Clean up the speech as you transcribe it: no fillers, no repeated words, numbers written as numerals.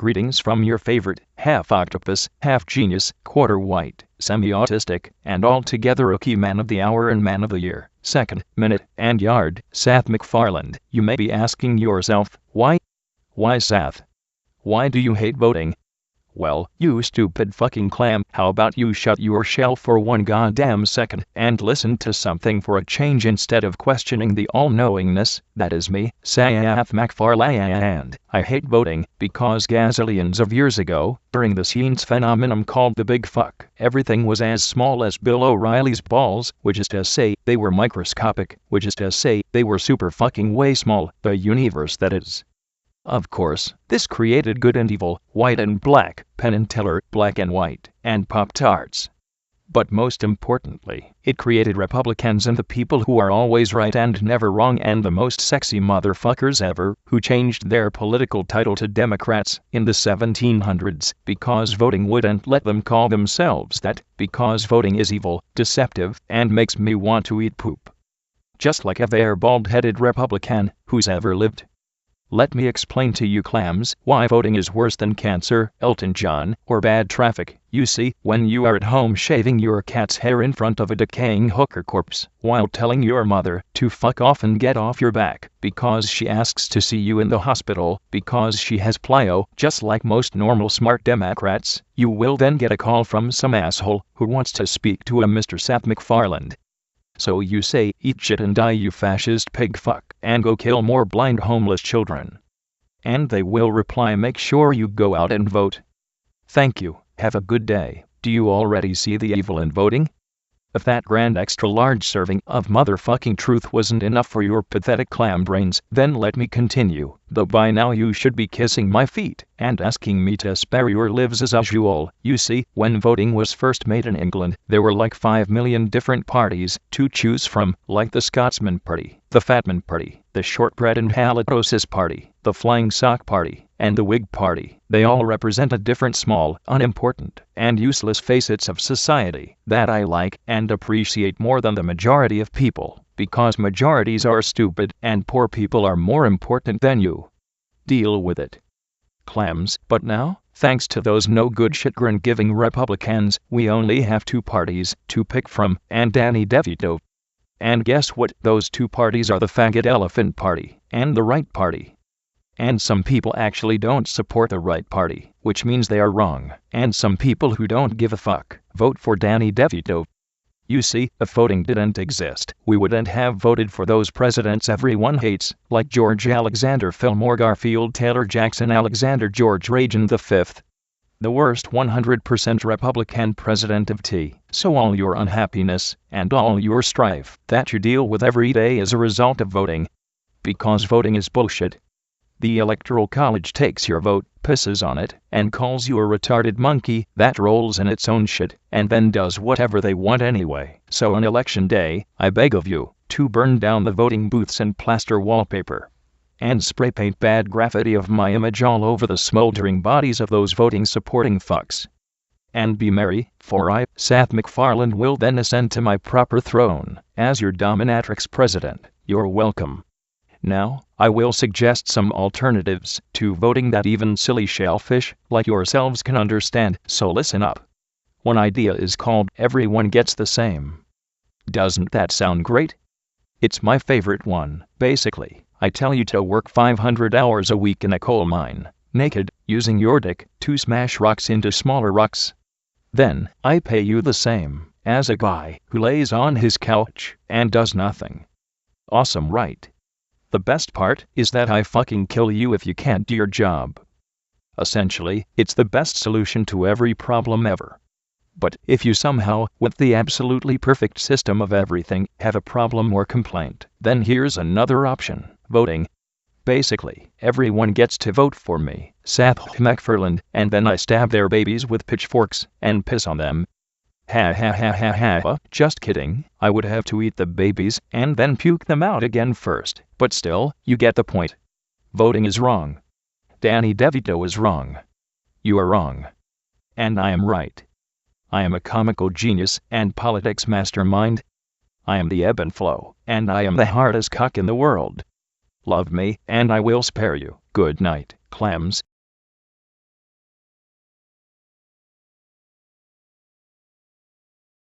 Greetings from your favorite, half-octopus, half-genius, quarter-white, semi-autistic, and altogether rookie man of the hour and man of the year, second, minute, and yard, Sath McFarland. You may be asking yourself, why? Why Sath? Why do you hate voting? Well, you stupid fucking clam, how about you shut your shell for one goddamn second and listen to something for a change instead of questioning the all-knowingness that is me, Sath McFarland. I hate voting because gazillions of years ago, during the science phenomenon called the Big Fuck, everything was as small as Bill O'Reilly's balls, which is to say, they were microscopic, which is to say, they were super fucking way small, the universe that is. Of course, this created good and evil, white and black, Penn and Teller, black and white, and Pop-Tarts. But most importantly, it created Republicans and the people who are always right and never wrong and the most sexy motherfuckers ever, who changed their political title to Democrats in the 1700s because voting wouldn't let them call themselves that, because voting is evil, deceptive, and makes me want to eat poop. Just like every bald-headed Republican who's ever lived. Let me explain to you clams why voting is worse than cancer, Elton John, or bad traffic. You see, when you are at home shaving your cat's hair in front of a decaying hooker corpse, while telling your mother to fuck off and get off your back, because she asks to see you in the hospital, because she has plio, just like most normal smart Democrats, you will then get a call from some asshole who wants to speak to a Mr. Sath McFarland. So you say, eat shit and die you fascist pig fuck, and go kill more blind homeless children. And they will reply, make sure you go out and vote. Thank you, have a good day. Do you already see the evil in voting? If that grand extra large serving of motherfucking truth wasn't enough for your pathetic clam brains, then let me continue, though by now you should be kissing my feet and asking me to spare your lives as usual. You see, when voting was first made in England, there were like 5 million different parties to choose from, like the Scotsman Party, the Fatman Party, the Shortbread and Halitosis Party, the Flying Sock Party, and the Whig Party. They all represent different small, unimportant, and useless facets of society that I like and appreciate more than the majority of people, because majorities are stupid and poor people are more important than you. Deal with it. Clams. But now, thanks to those no-good shit-grin-giving Republicans, we only have 2 parties to pick from, and Danny DeVito. And guess what? Those 2 parties are the Faggot Elephant Party and the Right Party. And some people actually don't support the right party, which means they are wrong. And some people who don't give a fuck vote for Danny DeVito. You see, if voting didn't exist, we wouldn't have voted for those presidents everyone hates, like George Alexander Fillmore Garfield Taylor Jackson Alexander George Reagan V. The worst 100% Republican president of T. So all your unhappiness, and all your strife, that you deal with every day as a result of voting. Because voting is bullshit. The Electoral College takes your vote, pisses on it, and calls you a retarded monkey that rolls in its own shit, and then does whatever they want anyway. So on election day, I beg of you, to burn down the voting booths and plaster wallpaper. And spray paint bad graffiti of my image all over the smoldering bodies of those voting supporting fucks. And be merry, for I, Sath McFarland, will then ascend to my proper throne as your dominatrix president. You're welcome. Now, I will suggest some alternatives to voting that even silly shellfish like yourselves can understand, so listen up. One idea is called everyone gets the same. Doesn't that sound great? It's my favorite one. Basically, I tell you to work 500 hours a week in a coal mine, naked, using your dick to smash rocks into smaller rocks. Then, I pay you the same as a guy who lays on his couch and does nothing. Awesome, right? The best part is that I fucking kill you if you can't do your job. Essentially, it's the best solution to every problem ever. But if you somehow, with the absolutely perfect system of everything, have a problem or complaint, then here's another option: voting. Basically, everyone gets to vote for me, Sath McFarland, and then I stab their babies with pitchforks and piss on them. Ha ha ha ha ha, just kidding, I would have to eat the babies and then puke them out again first, but still, you get the point. Voting is wrong. Danny DeVito is wrong. You are wrong. And I am right. I am a comical genius and politics mastermind. I am the ebb and flow, and I am the hardest cock in the world. Love me, and I will spare you. Good night, clams.